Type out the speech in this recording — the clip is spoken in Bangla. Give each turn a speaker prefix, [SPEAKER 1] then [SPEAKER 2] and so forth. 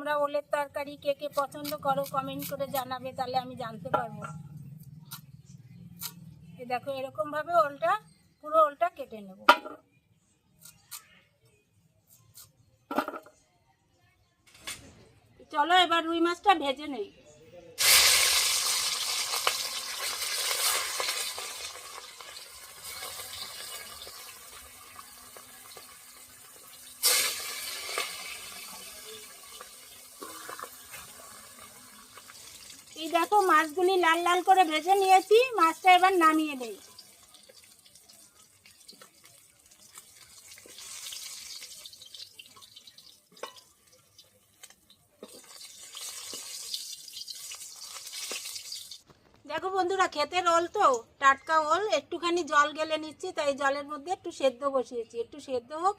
[SPEAKER 1] তোমরা ওলের তরকারি কে কে পছন্দ করো কমেন্ট করে জানাবে, তাহলে আমি জানতে পারবো। এই দেখো এরকম ভাবে ওলটা পুরো ওলটা কেটে নেব। চলো এবার রুই মাছটা ভেজে নেই। এই দেখো মাছগুলি লাল লাল করে ভেজে নিয়েছি, মাছটা এবার নামিয়ে নেই। দেখো বন্ধুরা, ক্ষেতের ওল তো, টাটকা ওল, একটুখানি জল গেলে নিচ্ছি, তাই জলের মধ্যে একটু সেদ্ধ বসিয়েছি, একটু সেদ্ধ হোক